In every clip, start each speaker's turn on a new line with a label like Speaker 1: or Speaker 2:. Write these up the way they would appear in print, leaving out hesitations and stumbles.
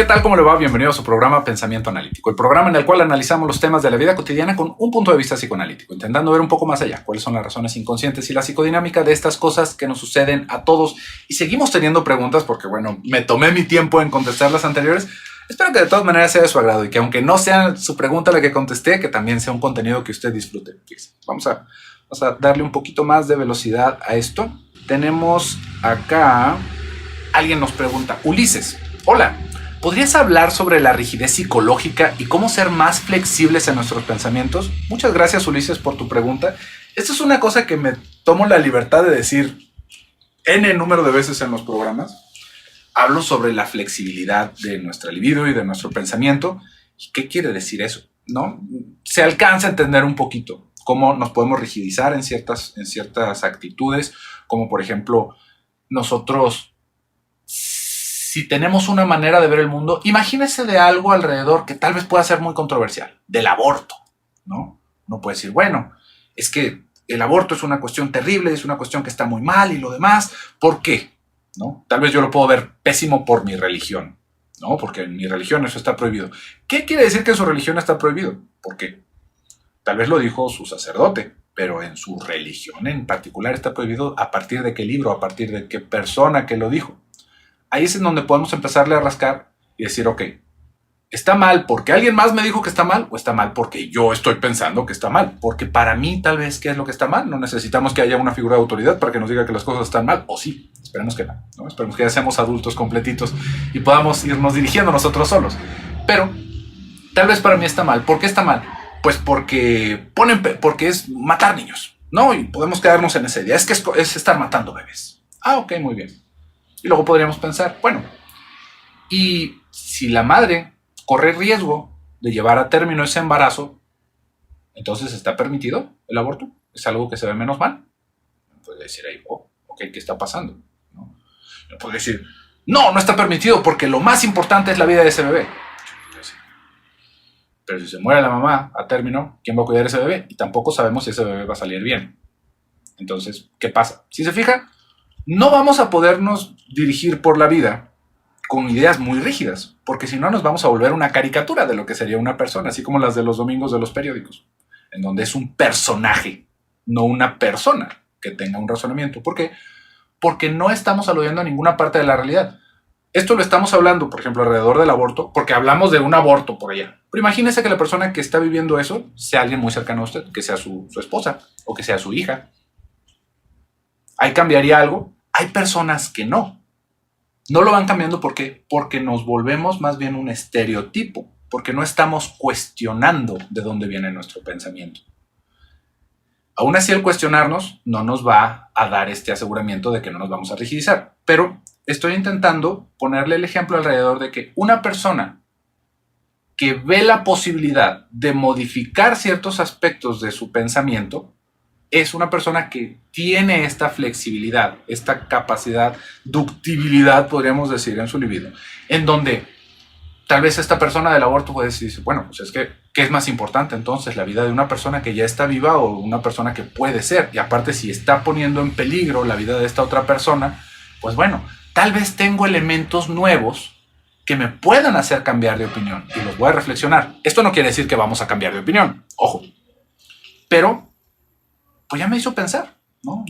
Speaker 1: ¿Qué tal? ¿Cómo le va? Bienvenido a su programa Pensamiento Analítico, el programa en el cual analizamos los temas de la vida cotidiana con un punto de vista psicoanalítico, intentando ver un poco más allá cuáles son las razones inconscientes y la psicodinámica de estas cosas que nos suceden a todos. Y seguimos teniendo preguntas porque, bueno, me tomé mi tiempo en contestar las anteriores. Espero que de todas maneras sea de su agrado y que aunque no sea su pregunta la que contesté, que también sea un contenido que usted disfrute. Vamos a darle un poquito más de velocidad a esto. Tenemos acá, alguien nos pregunta, Ulises, hola. ¿Podrías hablar sobre la rigidez psicológica y cómo ser más flexibles en nuestros pensamientos? Muchas gracias, Ulises, por tu pregunta. Esto es una cosa que me tomo la libertad de decir N número de veces en los programas. Hablo sobre la flexibilidad de nuestra libido y de nuestro pensamiento. ¿Y qué quiere decir eso? ¿No? Se alcanza a entender un poquito cómo nos podemos rigidizar en ciertas actitudes, como por ejemplo nosotros... Si tenemos una manera de ver el mundo, imagínese de algo alrededor que tal vez pueda ser muy controversial, del aborto, ¿no? Uno puede decir, bueno, es que el aborto es una cuestión terrible, es una cuestión que está muy mal y lo demás, ¿por qué? ¿No? Tal vez yo lo puedo ver pésimo por mi religión, ¿no? Porque en mi religión eso está prohibido. ¿Qué quiere decir que en su religión está prohibido? Porque tal vez lo dijo su sacerdote, pero en su religión en particular está prohibido. ¿A partir de qué libro? ¿A partir de qué persona que lo dijo? Ahí es en donde podemos empezarle a rascar y decir, ok, ¿está mal porque alguien más me dijo que está mal o está mal porque yo estoy pensando que está mal? Porque para mí tal vez, ¿qué es lo que está mal? No necesitamos que haya una figura de autoridad para que nos diga que las cosas están mal, o sí, esperemos que no, esperemos que ya seamos adultos completitos y podamos irnos dirigiendo nosotros solos. Pero tal vez para mí está mal. ¿Por qué está mal? Pues porque es matar niños, ¿no? Y podemos quedarnos en esa idea, es que es estar matando bebés. Ah, ok, muy bien. Y luego podríamos pensar, bueno, y si la madre corre riesgo de llevar a término ese embarazo, entonces ¿está permitido el aborto? ¿Es algo que se ve menos mal? Puede decir ahí, oh, ok, ¿qué está pasando? ¿No? Puede decir, no está permitido porque lo más importante es la vida de ese bebé. Pero si se muere la mamá a término, ¿quién va a cuidar a ese bebé? Y tampoco sabemos si ese bebé va a salir bien. Entonces, ¿qué pasa? Si se fija, no vamos a podernos dirigir por la vida con ideas muy rígidas, porque si no nos vamos a volver una caricatura de lo que sería una persona, así como las de los domingos de los periódicos, en donde es un personaje, no una persona que tenga un razonamiento. ¿Por qué? Porque no estamos aludiendo a ninguna parte de la realidad. Esto lo estamos hablando, por ejemplo, alrededor del aborto, porque hablamos de un aborto por allá. Pero imagínese que la persona que está viviendo eso sea alguien muy cercano a usted, que sea su esposa o que sea su hija. ¿Ahí cambiaría algo? Hay personas que no lo van cambiando. ¿Por qué? Porque nos volvemos más bien un estereotipo, porque no estamos cuestionando de dónde viene nuestro pensamiento. Aún así, el cuestionarnos no nos va a dar este aseguramiento de que no nos vamos a rigidizar, pero estoy intentando ponerle el ejemplo alrededor de que una persona que ve la posibilidad de modificar ciertos aspectos de su pensamiento es una persona que tiene esta flexibilidad, esta capacidad, ductibilidad, podríamos decir, en su libido, en donde tal vez esta persona del aborto puede decir, bueno, pues es que, ¿qué es más importante entonces? ¿La vida de una persona que ya está viva o una persona que puede ser? Y aparte, si está poniendo en peligro la vida de esta otra persona, pues bueno, tal vez tengo elementos nuevos que me puedan hacer cambiar de opinión y los voy a reflexionar. Esto no quiere decir que vamos a cambiar de opinión, ojo, pero pues ya me hizo pensar, ¿no?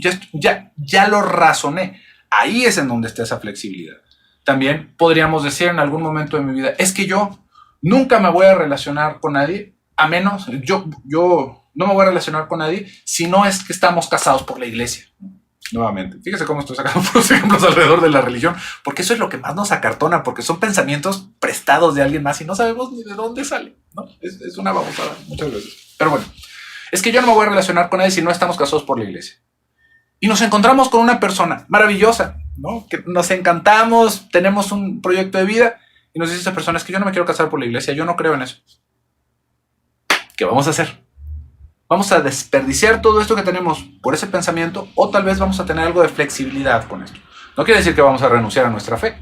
Speaker 1: Ya lo razoné. Ahí es en donde está esa flexibilidad. También podríamos decir en algún momento de mi vida, es que yo nunca me voy a relacionar con nadie, a menos, yo no me voy a relacionar con nadie si no es que estamos casados por la iglesia. Nuevamente, fíjese cómo estoy sacando puros ejemplos alrededor de la religión, porque eso es lo que más nos acartona, porque son pensamientos prestados de alguien más y no sabemos ni de dónde sale, ¿no? Es una babosada muchas veces. Pero bueno, es que yo no me voy a relacionar con nadie si no estamos casados por la iglesia. Y nos encontramos con una persona maravillosa, ¿no? Que nos encantamos, tenemos un proyecto de vida y nos dice esa persona, es que yo no me quiero casar por la iglesia, yo no creo en eso. ¿Qué vamos a hacer? ¿Vamos a desperdiciar todo esto que tenemos por ese pensamiento o tal vez vamos a tener algo de flexibilidad con esto? No quiere decir que vamos a renunciar a nuestra fe,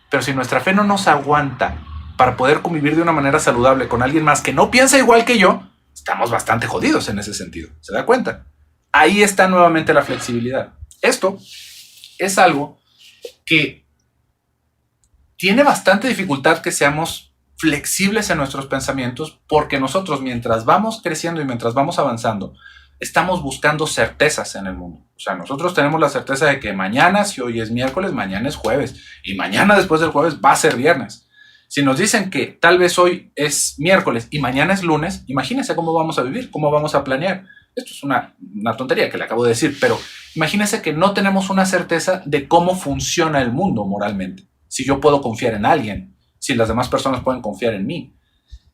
Speaker 1: pero si nuestra fe no nos aguanta para poder convivir de una manera saludable con alguien más que no piensa igual que yo, estamos bastante jodidos en ese sentido. ¿Se da cuenta? Ahí está nuevamente la flexibilidad. Esto es algo que tiene bastante dificultad que seamos flexibles en nuestros pensamientos, porque nosotros, mientras vamos creciendo y mientras vamos avanzando, estamos buscando certezas en el mundo. O sea, nosotros tenemos la certeza de que mañana, si hoy es miércoles, mañana es jueves, y mañana después del jueves va a ser viernes. Si nos dicen que tal vez hoy es miércoles y mañana es lunes, imagínense cómo vamos a vivir, cómo vamos a planear. Esto es una tontería que le acabo de decir, pero imagínense que no tenemos una certeza de cómo funciona el mundo moralmente. Si yo puedo confiar en alguien, si las demás personas pueden confiar en mí,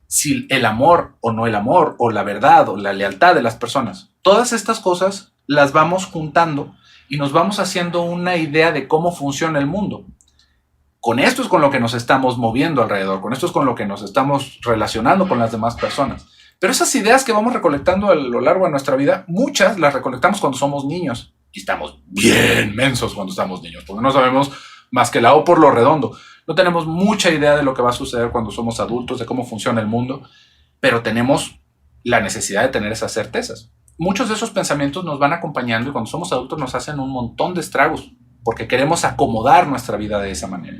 Speaker 1: si el amor o no el amor, o la verdad o la lealtad de las personas. Todas estas cosas las vamos juntando y nos vamos haciendo una idea de cómo funciona el mundo. Con esto es con lo que nos estamos moviendo alrededor, con esto es con lo que nos estamos relacionando con las demás personas. Pero esas ideas que vamos recolectando a lo largo de nuestra vida, muchas las recolectamos cuando somos niños. Y estamos bien mensos cuando estamos niños, porque no sabemos más que la O por lo redondo. No tenemos mucha idea de lo que va a suceder cuando somos adultos, de cómo funciona el mundo, pero tenemos la necesidad de tener esas certezas. Muchos de esos pensamientos nos van acompañando y cuando somos adultos nos hacen un montón de estragos, porque queremos acomodar nuestra vida de esa manera.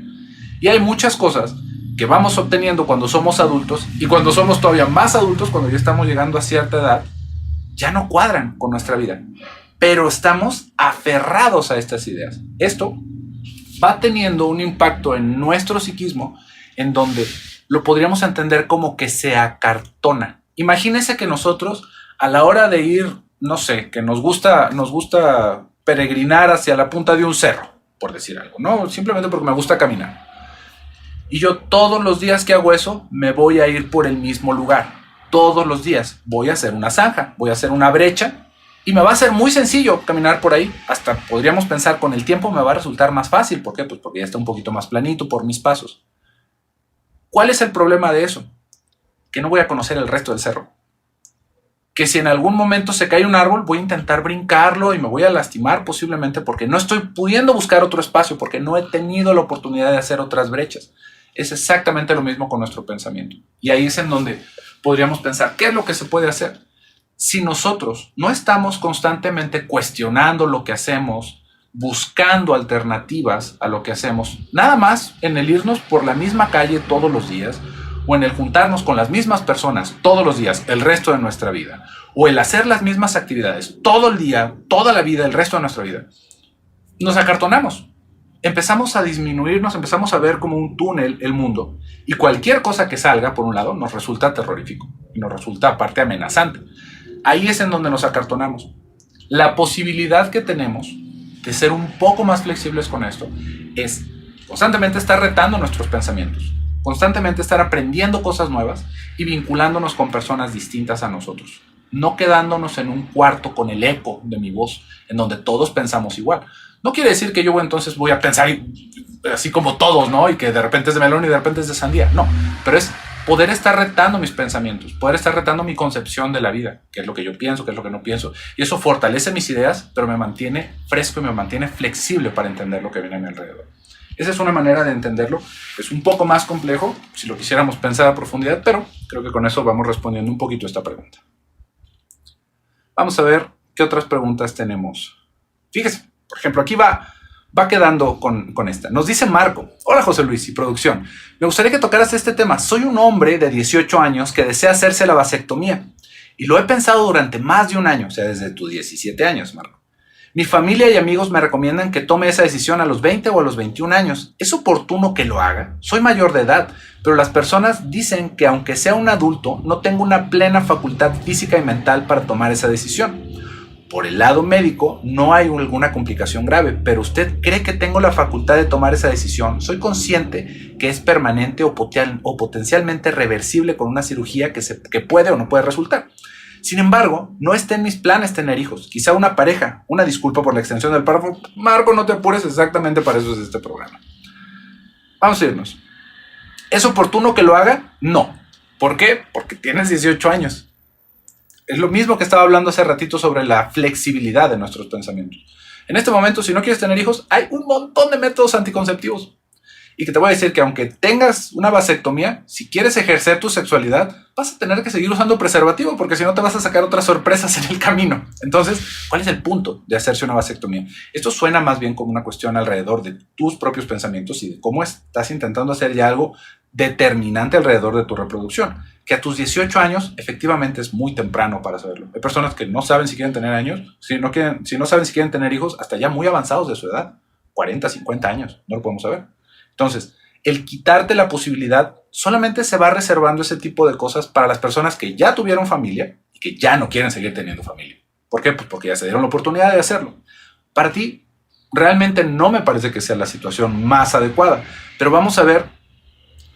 Speaker 1: Y hay muchas cosas que vamos obteniendo cuando somos adultos y cuando somos todavía más adultos, cuando ya estamos llegando a cierta edad, ya no cuadran con nuestra vida. Pero estamos aferrados a estas ideas. Esto va teniendo un impacto en nuestro psiquismo en donde lo podríamos entender como que se acartona. Imagínense que nosotros a la hora de ir, no sé, que nos gusta peregrinar hacia la punta de un cerro, por decir algo, ¿no? Simplemente porque me gusta caminar. Y yo todos los días que hago eso me voy a ir por el mismo lugar. Todos los días voy a hacer una zanja, voy a hacer una brecha. Y me va a ser muy sencillo caminar por ahí. Hasta podríamos pensar con el tiempo me va a resultar más fácil. ¿Por qué? Pues porque ya está un poquito más planito por mis pasos. ¿Cuál es el problema de eso? Que no voy a conocer el resto del cerro. Que si en algún momento se cae un árbol, voy a intentar brincarlo y me voy a lastimar posiblemente porque no estoy pudiendo buscar otro espacio, porque no he tenido la oportunidad de hacer otras brechas. Es exactamente lo mismo con nuestro pensamiento. Y ahí es en donde podríamos pensar, ¿qué es lo que se puede hacer? Si nosotros no estamos constantemente cuestionando lo que hacemos, buscando alternativas a lo que hacemos, nada más en el irnos por la misma calle todos los días, o en el juntarnos con las mismas personas todos los días el resto de nuestra vida, o el hacer las mismas actividades todo el día, toda la vida, el resto de nuestra vida, nos acartonamos. Empezamos a disminuirnos, empezamos a ver como un túnel el mundo, y cualquier cosa que salga, por un lado, nos resulta terrorífico, y nos resulta aparte amenazante. Ahí es en donde nos acartonamos. La posibilidad que tenemos de ser un poco más flexibles con esto es constantemente estar retando nuestros pensamientos, constantemente estar aprendiendo cosas nuevas y vinculándonos con personas distintas a nosotros, no quedándonos en un cuarto con el eco de mi voz, en donde todos pensamos igual. No quiere decir que yo entonces voy a pensar así como todos, ¿no? Y que de repente es de melón y de repente es de sandía. No, pero es poder estar retando mis pensamientos, poder estar retando mi concepción de la vida, qué es lo que yo pienso, qué es lo que no pienso. Y eso fortalece mis ideas, pero me mantiene fresco y me mantiene flexible para entender lo que viene a mi alrededor. Esa es una manera de entenderlo. Es un poco más complejo si lo quisiéramos pensar a profundidad, pero creo que con eso vamos respondiendo un poquito a esta pregunta. Vamos a ver qué otras preguntas tenemos. Fíjese, por ejemplo, aquí va quedando con esta. Nos dice Marco: hola José Luis y producción, me gustaría que tocaras este tema. Soy un hombre de 18 años que desea hacerse la vasectomía y lo he pensado durante más de un año, o sea, desde tus 17 años, Marco. Mi familia y amigos me recomiendan que tome esa decisión a los 20 o a los 21 años. ¿Es oportuno que lo haga? Soy mayor de edad, pero las personas dicen que aunque sea un adulto, no tengo una plena facultad física y mental para tomar esa decisión. Por el lado médico, no hay alguna complicación grave, pero ¿usted cree que tengo la facultad de tomar esa decisión? Soy consciente que es permanente o potencialmente reversible con una cirugía que puede o no puede resultar. Sin embargo, no está en mis planes tener hijos, quizá una pareja. Una disculpa por la extensión del párrafo. Marco, no te apures, exactamente para eso es este programa. Vamos a irnos. ¿Es oportuno que lo haga? No. ¿Por qué? Porque tienes 18 años. Es lo mismo que estaba hablando hace ratito sobre la flexibilidad de nuestros pensamientos. En este momento, si no quieres tener hijos, hay un montón de métodos anticonceptivos. y que te voy a decir que aunque tengas una vasectomía, si quieres ejercer tu sexualidad, vas a tener que seguir usando preservativo, porque si no te vas a sacar otras sorpresas en el camino. Entonces, ¿cuál es el punto de hacerse una vasectomía? Esto suena más bien como una cuestión alrededor de tus propios pensamientos y de cómo estás intentando hacer ya algo determinante alrededor de tu reproducción, que a tus 18 años efectivamente es muy temprano para saberlo. Hay personas que no saben si quieren tener años, si no saben si quieren tener hijos, hasta ya muy avanzados de su edad, 40, 50 años, no lo podemos saber. Entonces, el quitarte la posibilidad solamente se va reservando ese tipo de cosas para las personas que ya tuvieron familia y que ya no quieren seguir teniendo familia. ¿Por qué? Pues porque ya se dieron la oportunidad de hacerlo. Para ti, realmente no me parece que sea la situación más adecuada, pero vamos a ver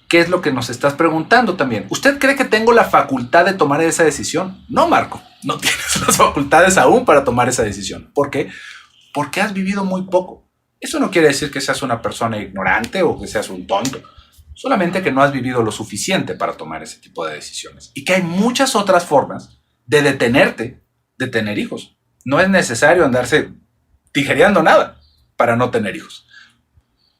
Speaker 1: qué es lo que nos estás preguntando también. ¿Usted cree que tengo la facultad de tomar esa decisión? No, Marco, no tienes las facultades aún para tomar esa decisión. ¿Por qué? Porque has vivido muy poco. Eso no quiere decir que seas una persona ignorante o que seas un tonto. Solamente que no has vivido lo suficiente para tomar ese tipo de decisiones. Y que hay muchas otras formas de detenerte de tener hijos. No es necesario andarse tijereando nada para no tener hijos.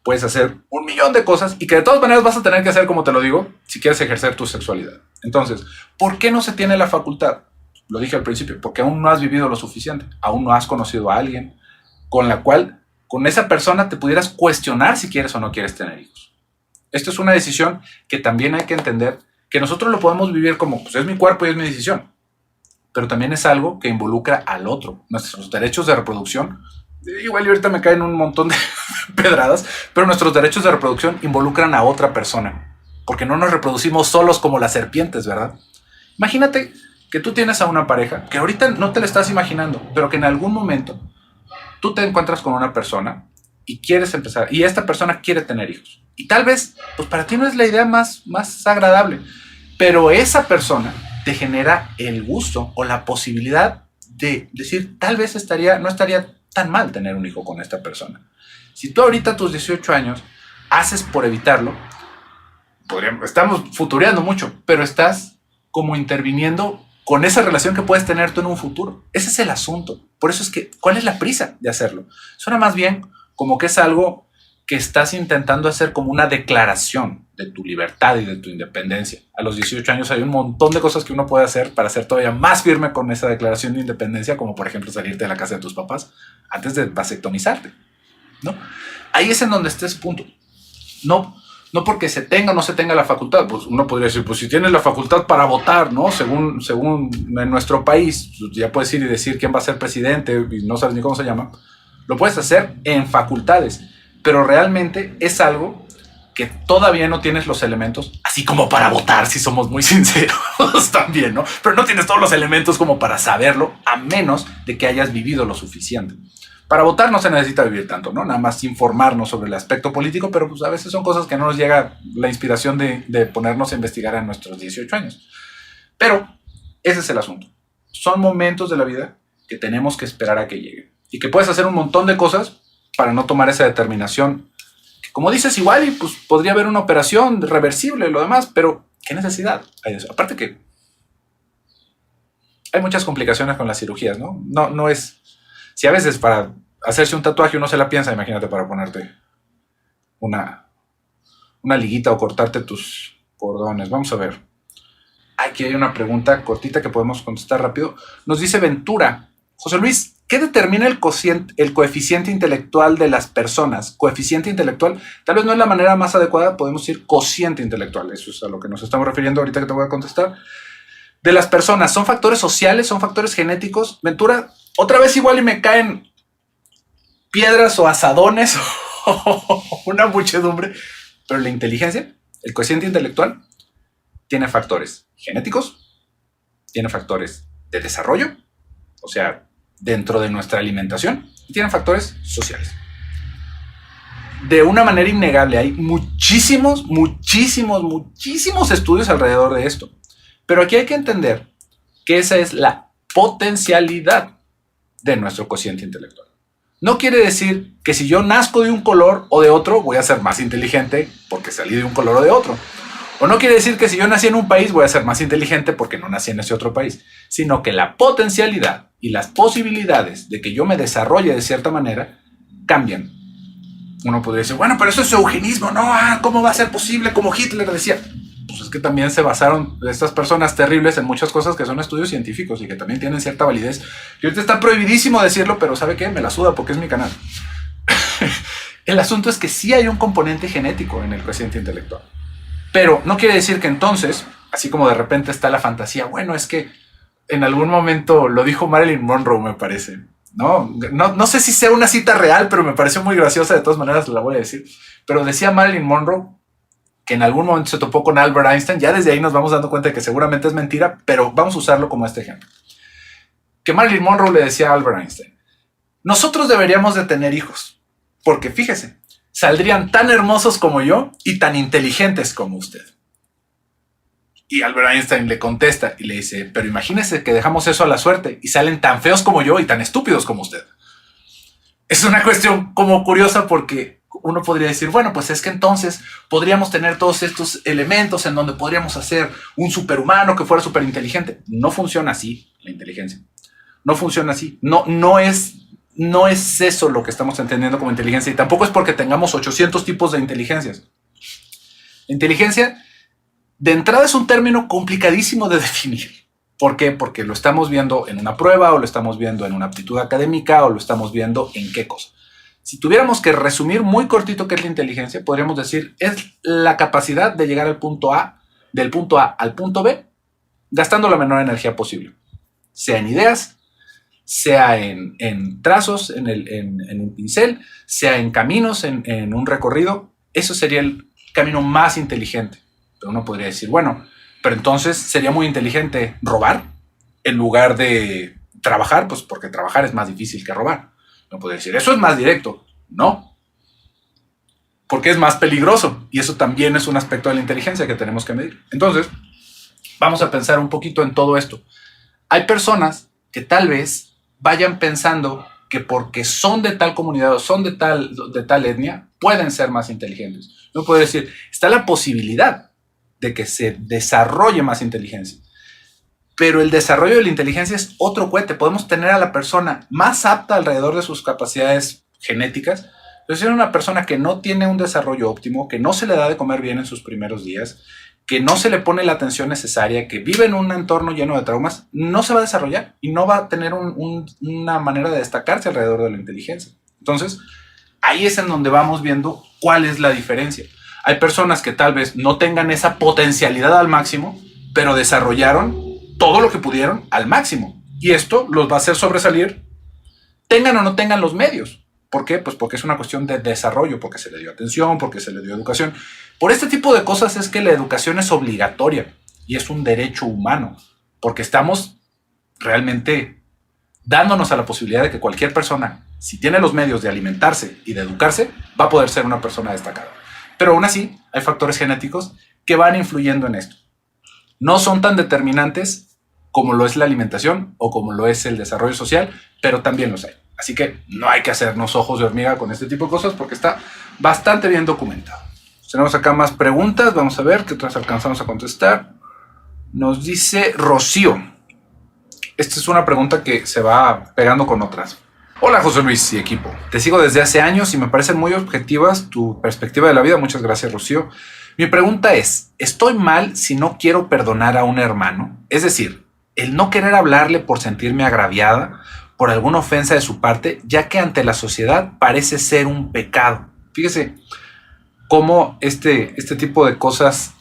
Speaker 1: Puedes hacer 1,000,000 de cosas y que de todas maneras vas a tener que hacer, como te lo digo, si quieres ejercer tu sexualidad. Entonces, ¿por qué no se tiene la facultad? Lo dije al principio, porque aún no has vivido lo suficiente. Aún no has conocido a alguien con la cual, con esa persona, te pudieras cuestionar si quieres o no quieres tener hijos. Esto es una decisión que también hay que entender que nosotros lo podemos vivir como, pues es mi cuerpo y es mi decisión. Pero también es algo que involucra al otro. Nuestros derechos de reproducción, igual y ahorita me caen un montón de pedradas, pero nuestros derechos de reproducción involucran a otra persona. Porque no nos reproducimos solos como las serpientes, ¿verdad? Imagínate que tú tienes a una pareja que ahorita no te la estás imaginando, pero que en algún momento tú te encuentras con una persona y quieres empezar, y esta persona quiere tener hijos. Y tal vez, pues para ti no es la idea más agradable, pero esa persona te genera el gusto o la posibilidad de decir, tal vez no estaría tan mal tener un hijo con esta persona. Si tú ahorita a tus 18 años haces por evitarlo, estamos futureando mucho, pero estás como interviniendo con esa relación que puedes tener tú en un futuro. Ese es el asunto. Por eso es que, ¿cuál es la prisa de hacerlo? Suena más bien como que es algo que estás intentando hacer como una declaración de tu libertad y de tu independencia. A los 18 años hay un montón de cosas que uno puede hacer para ser todavía más firme con esa declaración de independencia, como por ejemplo salirte de la casa de tus papás antes de vasectomizarte, ¿no? Ahí es en donde está ese punto. No porque se tenga o no se tenga la facultad. Pues uno podría decir, pues si tienes la facultad para votar, ¿no? Según en nuestro país, ya puedes ir y decir quién va a ser presidente y no sabes ni cómo se llama. Lo puedes hacer en facultades, pero realmente es algo que todavía no tienes los elementos, así como para votar, si somos muy sinceros también, ¿no? Pero no tienes todos los elementos como para saberlo, a menos de que hayas vivido lo suficiente. Para votar no se necesita vivir tanto, ¿no? Nada más informarnos sobre el aspecto político, pero pues a veces son cosas que no nos llega la inspiración de ponernos a investigar a nuestros 18 años. Pero ese es el asunto. Son momentos de la vida que tenemos que esperar a que lleguen. Y que puedes hacer un montón de cosas para no tomar esa determinación. Como dices, igual y pues podría haber una operación reversible y lo demás, pero ¿qué necesidad hay de eso? Aparte que hay muchas complicaciones con las cirugías, ¿no? No es... Si a veces para hacerse un tatuaje uno se la piensa, imagínate para ponerte una liguita o cortarte tus cordones. Vamos a ver. Aquí hay una pregunta cortita que podemos contestar rápido. Nos dice Ventura. José Luis, ¿qué determina el coeficiente intelectual de las personas? Coeficiente intelectual, tal vez no es la manera más adecuada, podemos decir cociente intelectual. Eso es a lo que nos estamos refiriendo ahorita que te voy a contestar. De las personas, ¿son factores sociales? ¿Son factores genéticos? Ventura, otra vez igual y me caen piedras o asadones o una muchedumbre, pero la inteligencia, el coeficiente intelectual, tiene factores genéticos, tiene factores de desarrollo, o sea, dentro de nuestra alimentación, y tiene factores sociales. De una manera innegable, hay muchísimos estudios alrededor de esto. Pero aquí hay que entender que esa es la potencialidad de nuestro cociente intelectual. No quiere decir que si yo nazco de un color o de otro, voy a ser más inteligente porque salí de un color o de otro. O no quiere decir que si yo nací en un país, voy a ser más inteligente porque no nací en ese otro país. Sino que la potencialidad y las posibilidades de que yo me desarrolle de cierta manera cambian Uno podría decir, bueno, pero eso es eugenismo, ¿no? ¿Cómo va a ser posible? Como Hitler decía. Pues es que también se basaron estas personas terribles en muchas cosas que son estudios científicos y que también tienen cierta validez. Y ahorita está prohibidísimo decirlo, pero ¿sabe qué? Me la suda porque es mi canal. El asunto es que sí hay un componente genético en el cociente intelectual. Pero no quiere decir que entonces, así como de repente está la fantasía, bueno, es que en algún momento lo dijo Marilyn Monroe, me parece. No sé si sea una cita real, pero me pareció muy graciosa, de todas maneras la voy a decir. Pero decía Marilyn Monroe que en algún momento se topó con Albert Einstein. Ya desde ahí nos vamos dando cuenta de que seguramente es mentira, pero vamos a usarlo como este ejemplo. Que Marilyn Monroe le decía a Albert Einstein, nosotros deberíamos de tener hijos, porque fíjese, saldrían tan hermosos como yo y tan inteligentes como usted. Y Albert Einstein le contesta y le dice, pero imagínese que dejamos eso a la suerte y salen tan feos como yo y tan estúpidos como usted. Es una cuestión como curiosa porque uno podría decir, bueno, pues es que entonces podríamos tener todos estos elementos en donde podríamos hacer un superhumano que fuera súper inteligente. No funciona así la inteligencia. No funciona así. No es eso lo que estamos entendiendo como inteligencia, y tampoco es porque tengamos 800 tipos de inteligencias. La inteligencia, de entrada, es un término complicadísimo de definir. ¿Por qué? Porque lo estamos viendo en una prueba, o lo estamos viendo en una aptitud académica, o lo estamos viendo en qué cosa. Si tuviéramos que resumir muy cortito qué es la inteligencia, podríamos decir, es la capacidad de llegar al punto A, del punto A al punto B, gastando la menor energía posible. Sea en ideas, sea en trazos, en un pincel, sea en caminos, en un recorrido. Eso sería el camino más inteligente. Pero uno podría decir, bueno, pero entonces sería muy inteligente robar en lugar de trabajar, pues porque trabajar es más difícil que robar. Uno podría decir, eso es más directo. No, porque es más peligroso, y eso también es un aspecto de la inteligencia que tenemos que medir. Entonces, vamos a pensar un poquito en todo esto. Hay personas que tal vez vayan pensando que porque son de tal comunidad o son de tal etnia, pueden ser más inteligentes. Uno puede decir, está la posibilidad de que se desarrolle más inteligencia. Pero el desarrollo de la inteligencia es otro cohete. Podemos tener a la persona más apta alrededor de sus capacidades genéticas, pero si es una persona que no tiene un desarrollo óptimo, que no se le da de comer bien en sus primeros días, que no se le pone la atención necesaria, que vive en un entorno lleno de traumas, no se va a desarrollar y no va a tener una manera de destacarse alrededor de la inteligencia. Entonces, ahí es en donde vamos viendo cuál es la diferencia. Hay personas que tal vez no tengan esa potencialidad al máximo, pero desarrollaron todo lo que pudieron al máximo. Y esto los va a hacer sobresalir, tengan o no tengan los medios. ¿Por qué? Pues porque es una cuestión de desarrollo, porque se le dio atención, porque se le dio educación. Por este tipo de cosas es que la educación es obligatoria y es un derecho humano, porque estamos realmente dándonos a la posibilidad de que cualquier persona, si tiene los medios de alimentarse y de educarse, va a poder ser una persona destacada. Pero aún así, hay factores genéticos que van influyendo en esto. No son tan determinantes como lo es la alimentación o como lo es el desarrollo social, pero también los hay. Así que no hay que hacernos ojos de hormiga con este tipo de cosas porque está bastante bien documentado. Tenemos acá más preguntas, vamos a ver qué otras alcanzamos a contestar. Nos dice Rocío. Esta es una pregunta que se va pegando con otras. Hola José Luis y equipo. Te sigo desde hace años y me parecen muy objetivas tu perspectiva de la vida. Muchas gracias, Rocío. Mi pregunta es, ¿estoy mal si no quiero perdonar a un hermano? Es decir, el no querer hablarle por sentirme agraviada por alguna ofensa de su parte, ya que ante la sociedad parece ser un pecado. Fíjese cómo este tipo de cosas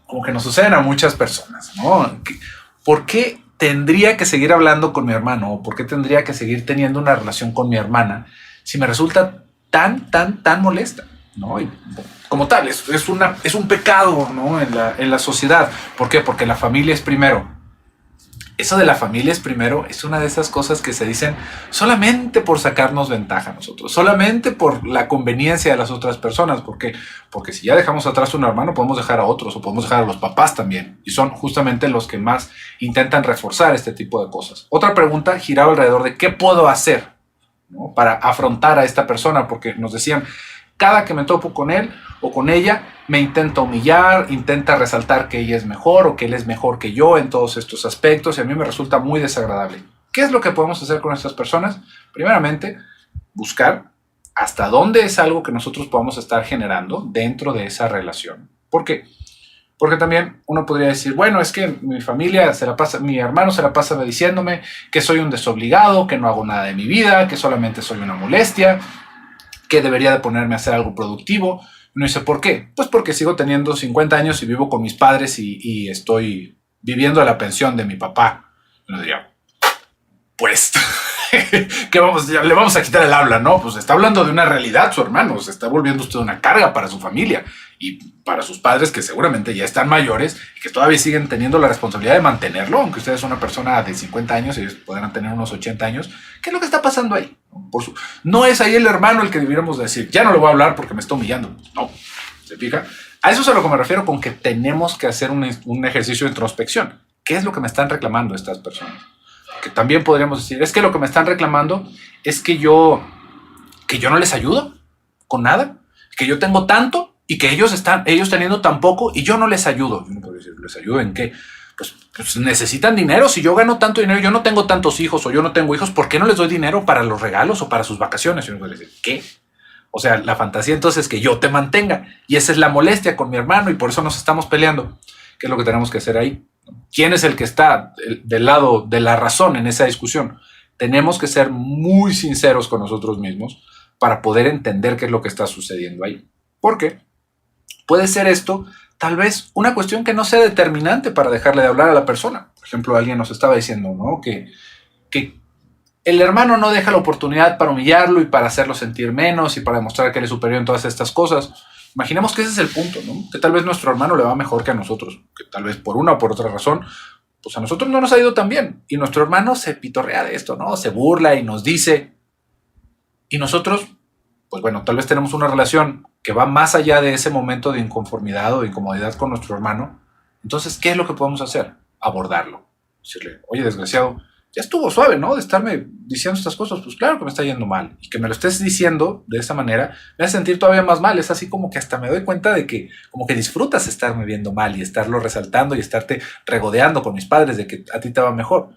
Speaker 1: como que nos suceden a muchas personas, ¿no? ¿Por qué tendría que seguir hablando con mi hermano o por qué tendría que seguir teniendo una relación con mi hermana si me resulta tan molesta, ¿no? Y como tal, es un pecado, ¿no? en la sociedad. ¿Por qué? Porque la familia es primero. Eso de la familia es primero es una de esas cosas que se dicen solamente por sacarnos ventaja a nosotros, solamente por la conveniencia de las otras personas. ¿Por qué? Porque si ya dejamos atrás a un hermano, podemos dejar a otros o podemos dejar a los papás también. Y son justamente los que más intentan reforzar este tipo de cosas. Otra pregunta giraba alrededor de qué puedo hacer, ¿no? Para afrontar a esta persona, porque nos decían, cada que me topo con él o con ella, me intenta humillar, intenta resaltar que ella es mejor o que él es mejor que yo en todos estos aspectos y a mí me resulta muy desagradable. ¿Qué es lo que podemos hacer con estas personas? Primeramente, buscar hasta dónde es algo que nosotros podamos estar generando dentro de esa relación. ¿Por qué? Porque también uno podría decir, bueno, es que mi familia mi hermano se la pasa diciéndome que soy un desobligado, que no hago nada de mi vida, que solamente soy una molestia, que debería de ponerme a hacer algo productivo. Uno dice, ¿por qué? Pues porque sigo teniendo 50 años y vivo con mis padres y estoy viviendo de la pensión de mi papá. Uno diría, pues, le vamos a quitar el habla, ¿no? Pues está hablando de una realidad, su hermano, se está volviendo usted una carga para su familia y para sus padres que seguramente ya están mayores y que todavía siguen teniendo la responsabilidad de mantenerlo, aunque usted es una persona de 50 años y ellos podrán tener unos 80 años. ¿Qué es lo que está pasando ahí? No es ahí el hermano el que debiéramos decir, ya no le voy a hablar porque me está humillando. No, ¿se fija? A eso es a lo que me refiero con que tenemos que hacer un ejercicio de introspección. ¿Qué es lo que me están reclamando estas personas? Que también podríamos decir, es que lo que me están reclamando es que yo no les ayudo con nada, que yo tengo tanto y que ellos teniendo tan poco y yo no les ayudo. Yo no puedo decir, ¿les ayudo en qué? Pues necesitan dinero. Si yo gano tanto dinero, yo no tengo tantos hijos o yo no tengo hijos, ¿por qué no les doy dinero para los regalos o para sus vacaciones? Yo no puedo decir, ¿qué? O sea, la fantasía entonces es que yo te mantenga y esa es la molestia con mi hermano y por eso nos estamos peleando. ¿Qué es lo que tenemos que hacer ahí? ¿Quién es el que está del lado de la razón en esa discusión? Tenemos que ser muy sinceros con nosotros mismos para poder entender qué es lo que está sucediendo ahí. Porque puede ser esto tal vez una cuestión que no sea determinante para dejarle de hablar a la persona. Por ejemplo, alguien nos estaba diciendo, ¿no? que el hermano no deja la oportunidad para humillarlo y para hacerlo sentir menos y para demostrar que él es superior en todas estas cosas. Imaginemos que ese es el punto, ¿no? Que tal vez nuestro hermano le va mejor que a nosotros, que tal vez por una o por otra razón, pues a nosotros no nos ha ido tan bien. Y nuestro hermano se pitorrea de esto, ¿no? Se burla y nos dice. Y nosotros, pues bueno, tal vez tenemos una relación que va más allá de ese momento de inconformidad o de incomodidad con nuestro hermano. Entonces, ¿qué es lo que podemos hacer? Abordarlo. Decirle, oye, desgraciado, ya estuvo suave, ¿no? De estarme diciendo estas cosas. Pues claro que me está yendo mal. Y que me lo estés diciendo de esa manera me hace sentir todavía más mal. Es así como que hasta me doy cuenta de que como que disfrutas estarme viendo mal y estarlo resaltando y estarte regodeando con mis padres de que a ti te va mejor.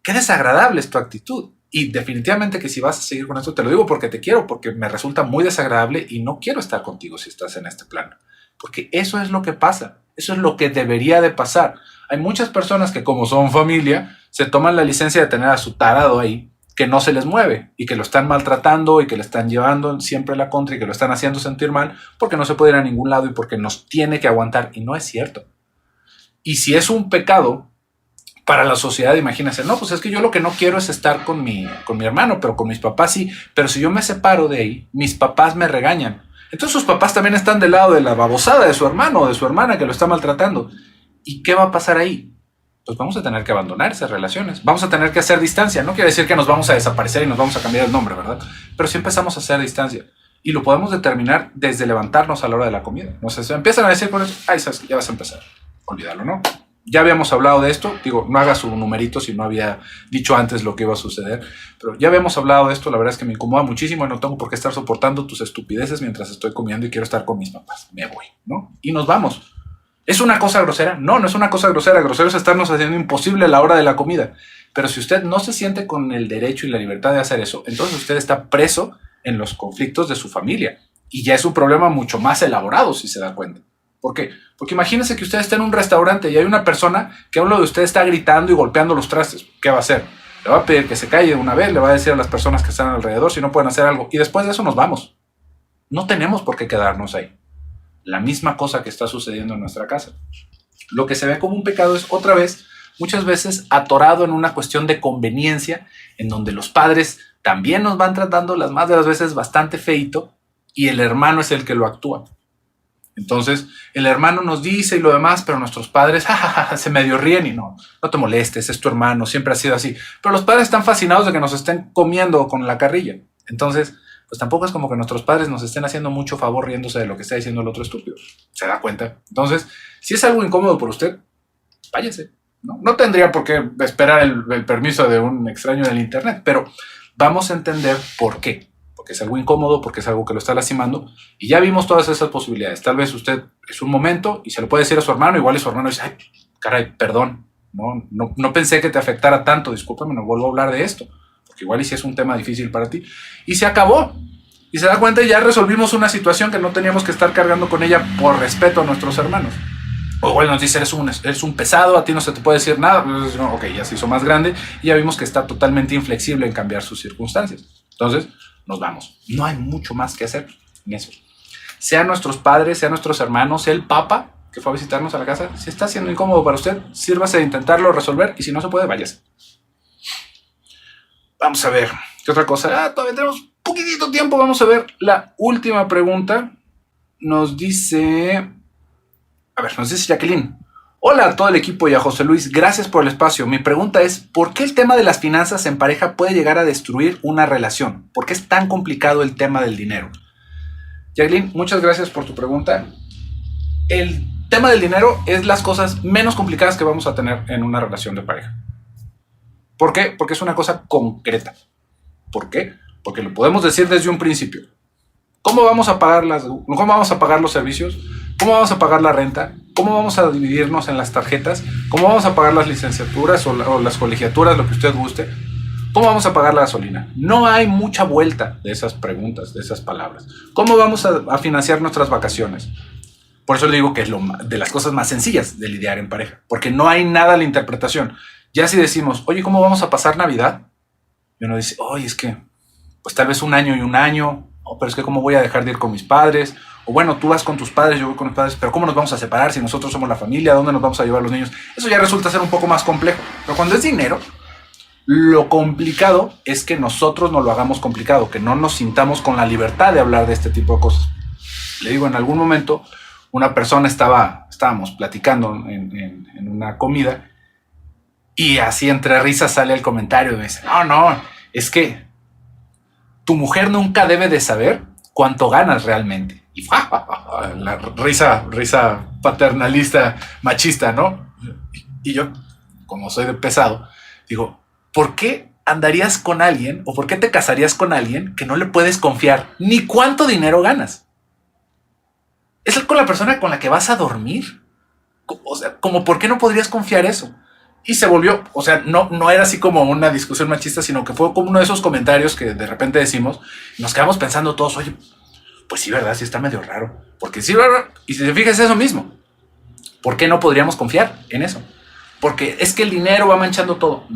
Speaker 1: Qué desagradable es tu actitud. Y definitivamente que si vas a seguir con esto, te lo digo porque te quiero, porque me resulta muy desagradable y no quiero estar contigo si estás en este plan. Porque eso es lo que pasa. Eso es lo que debería de pasar. Hay muchas personas que como son familia, se toman la licencia de tener a su tarado ahí, que no se les mueve y que lo están maltratando y que le están llevando siempre la contra y que lo están haciendo sentir mal porque no se puede ir a ningún lado y porque nos tiene que aguantar. Y no es cierto. Y si es un pecado para la sociedad, imagínense, no, pues es que yo lo que no quiero es estar con mi hermano, pero con mis papás sí. Pero si yo me separo de ahí, mis papás me regañan. Entonces sus papás también están del lado de la babosada de su hermano o de su hermana que lo está maltratando. ¿Y qué va a pasar ahí? Pues vamos a tener que abandonar esas relaciones. Vamos a tener que hacer distancia. No quiere decir que nos vamos a desaparecer y nos vamos a cambiar el nombre, ¿verdad? Pero sí empezamos a hacer distancia. Y lo podemos determinar desde levantarnos a la hora de la comida. No sé, se empiezan a decir por eso, ay, sabes que ya vas a empezar. Olvídalo, ¿no? Ya habíamos hablado de esto. Digo, no haga su numerito si no había dicho antes lo que iba a suceder. Pero ya habíamos hablado de esto. La verdad es que me incomoda muchísimo y no tengo por qué estar soportando tus estupideces mientras estoy comiendo y quiero estar con mis papás. Me voy, ¿no? Y nos vamos. ¿Es una cosa grosera? No, no es una cosa grosera. Grosero es estarnos haciendo imposible la hora de la comida. Pero si usted no se siente con el derecho y la libertad de hacer eso, entonces usted está preso en los conflictos de su familia. Y ya es un problema mucho más elaborado, si se da cuenta. ¿Por qué? Porque imagínense que usted está en un restaurante y hay una persona que a uno de usted está gritando y golpeando los trastes. ¿Qué va a hacer? Le va a pedir que se calle de una vez, le va a decir a las personas que están alrededor si no pueden hacer algo. Y después de eso nos vamos. No tenemos por qué quedarnos ahí. La misma cosa que está sucediendo en nuestra casa. Lo que se ve como un pecado es otra vez, muchas veces atorado en una cuestión de conveniencia, en donde los padres también nos van tratando las más de las veces bastante feito y el hermano es el que lo actúa. Entonces, el hermano nos dice y lo demás, pero nuestros padres se medio ríen y no te molestes, es tu hermano, siempre ha sido así. Pero los padres están fascinados de que nos estén comiendo con la carrilla. Entonces, pues tampoco es como que nuestros padres nos estén haciendo mucho favor riéndose de lo que está diciendo el otro estúpido. ¿Se da cuenta? Entonces, si es algo incómodo por usted, váyase. No tendría por qué esperar el permiso de un extraño del internet, pero vamos a entender por qué. Porque es algo incómodo, porque es algo que lo está lastimando. Y ya vimos todas esas posibilidades. Tal vez usted es un momento y se lo puede decir a su hermano, igual y su hermano dice, ay, caray, perdón, no pensé que te afectara tanto, discúlpame, no vuelvo a hablar de esto. Porque igual y si es un tema difícil para ti. Y se acabó. y se da cuenta y ya resolvimos una situación que no teníamos que estar cargando con ella por respeto a nuestros hermanos. O igual nos dice, eres un pesado, a ti no se te puede decir nada. Pues, no, ok, ya se hizo más grande y ya vimos que está totalmente inflexible en cambiar sus circunstancias. Entonces, nos vamos. No hay mucho más que hacer en eso. Sean nuestros padres, sean nuestros hermanos, sea el Papa que fue a visitarnos a la casa, si está siendo incómodo para usted, sírvase de intentarlo resolver y si no se puede, váyase. Vamos a ver, ¿qué otra cosa? Todavía tenemos poquitito tiempo, vamos a ver la última pregunta. Nos dice Jacqueline. Hola a todo el equipo y a José Luis, gracias por el espacio. Mi pregunta es, ¿por qué el tema de las finanzas en pareja puede llegar a destruir una relación? ¿Por qué es tan complicado el tema del dinero? Jacqueline, muchas gracias por tu pregunta. El tema del dinero es las cosas menos complicadas que vamos a tener en una relación de pareja. ¿Por qué? Porque es una cosa concreta. ¿Por qué? Porque lo podemos decir desde un principio. ¿Cómo vamos a pagar los servicios? ¿Cómo vamos a pagar la renta? ¿Cómo vamos a dividirnos en las tarjetas? ¿Cómo vamos a pagar las licenciaturas o las colegiaturas, lo que usted guste? ¿Cómo vamos a pagar la gasolina? No hay mucha vuelta de esas preguntas, de esas palabras. ¿Cómo vamos a financiar nuestras vacaciones? Por eso le digo que es de las cosas más sencillas de lidiar en pareja, porque no hay nada a la interpretación. Ya si decimos, oye, ¿cómo vamos a pasar Navidad? Y uno dice, oye, es que, pues tal vez un año y un año, pero es que ¿cómo voy a dejar de ir con mis padres? O bueno, tú vas con tus padres, yo voy con mis padres, pero ¿cómo nos vamos a separar si nosotros somos la familia? ¿Dónde nos vamos a llevar los niños? Eso ya resulta ser un poco más complejo. Pero cuando es dinero, lo complicado es que nosotros no lo hagamos complicado, que no nos sintamos con la libertad de hablar de este tipo de cosas. Le digo, en algún momento, una persona estábamos platicando en una comida y así entre risas sale el comentario y me dice, no, es que tu mujer nunca debe de saber cuánto ganas realmente. Y la risa paternalista, machista, ¿no? Y yo, como soy de pesado, digo, ¿por qué andarías con alguien o por qué te casarías con alguien que no le puedes confiar ni cuánto dinero ganas? Es con la persona con la que vas a dormir. O sea, como ¿por qué no podrías confiar eso? Y se volvió, o sea, no era así como una discusión machista, sino que fue como uno de esos comentarios que de repente decimos y nos quedamos pensando todos, oye, pues sí, ¿verdad? Sí está medio raro. Porque sí, ¿verdad? Y si te fijas es eso mismo. ¿Por qué no podríamos confiar en eso? Porque es que el dinero va manchando todo.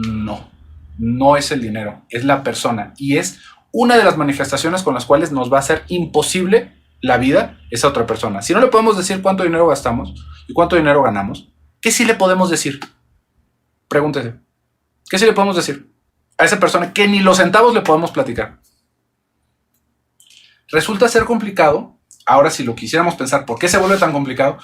Speaker 1: No es el dinero, es la persona. Y es una de las manifestaciones con las cuales nos va a ser imposible la vida esa otra persona. Si no le podemos decir cuánto dinero gastamos y cuánto dinero ganamos, ¿qué sí le podemos decir? Pregúntese. ¿Qué sí le podemos decir a esa persona que ni los centavos le podemos platicar? Resulta ser complicado. Ahora, si lo quisiéramos pensar, ¿por qué se vuelve tan complicado?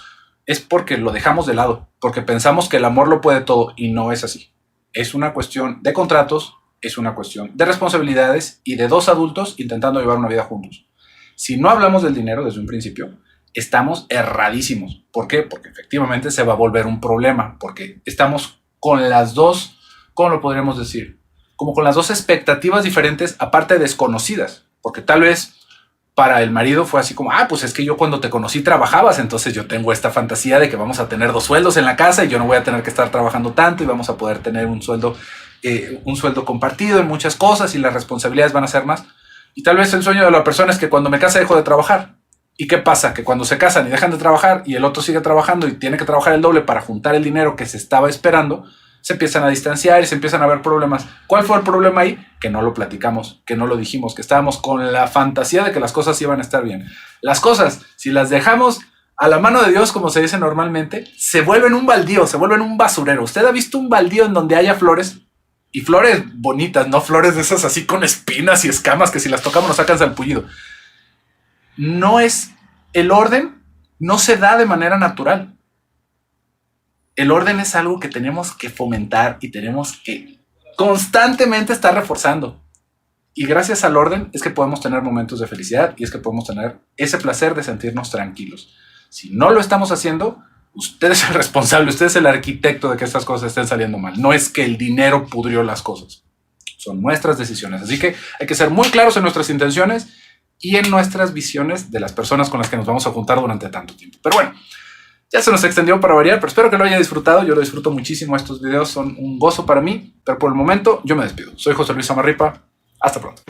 Speaker 1: Es porque lo dejamos de lado, porque pensamos que el amor lo puede todo y no es así. Es una cuestión de contratos, es una cuestión de responsabilidades y de dos adultos intentando llevar una vida juntos. Si no hablamos del dinero desde un principio, estamos erradísimos. ¿Por qué? Porque efectivamente se va a volver un problema, porque estamos con las dos, ¿cómo lo podríamos decir? Como con las dos expectativas diferentes, aparte desconocidas, porque tal vez para el marido fue así como, pues es que yo cuando te conocí trabajabas, entonces yo tengo esta fantasía de que vamos a tener 2 sueldos en la casa y yo no voy a tener que estar trabajando tanto y vamos a poder tener un sueldo compartido en muchas cosas y las responsabilidades van a ser más. Y tal vez el sueño de la persona es que cuando me case dejo de trabajar. ¿Y qué pasa? Que cuando se casan y dejan de trabajar y el otro sigue trabajando y tiene que trabajar el doble para juntar el dinero que se estaba esperando, se empiezan a distanciar y se empiezan a ver problemas. ¿Cuál fue el problema ahí? Que no lo platicamos, que no lo dijimos, que estábamos con la fantasía de que las cosas iban a estar bien. Las cosas, si las dejamos a la mano de Dios, como se dice normalmente, se vuelven un baldío, se vuelven un basurero. ¿Usted ha visto un baldío en donde haya flores? Y flores bonitas, no flores de esas así con espinas y escamas que si las tocamos nos sacan salpullido. No es el orden, no se da de manera natural. El orden es algo que tenemos que fomentar y tenemos que constantemente estar reforzando. Y gracias al orden es que podemos tener momentos de felicidad y es que podemos tener ese placer de sentirnos tranquilos. Si no lo estamos haciendo, usted es el responsable, usted es el arquitecto de que estas cosas estén saliendo mal. No es que el dinero pudrió las cosas. Son nuestras decisiones. Así que hay que ser muy claros en nuestras intenciones y en nuestras visiones de las personas con las que nos vamos a juntar durante tanto tiempo. Pero bueno, ya se nos extendió para variar, pero espero que lo haya disfrutado. Yo lo disfruto muchísimo. Estos videos son un gozo para mí, pero por el momento yo me despido. Soy José Luis Samarripa. Hasta pronto.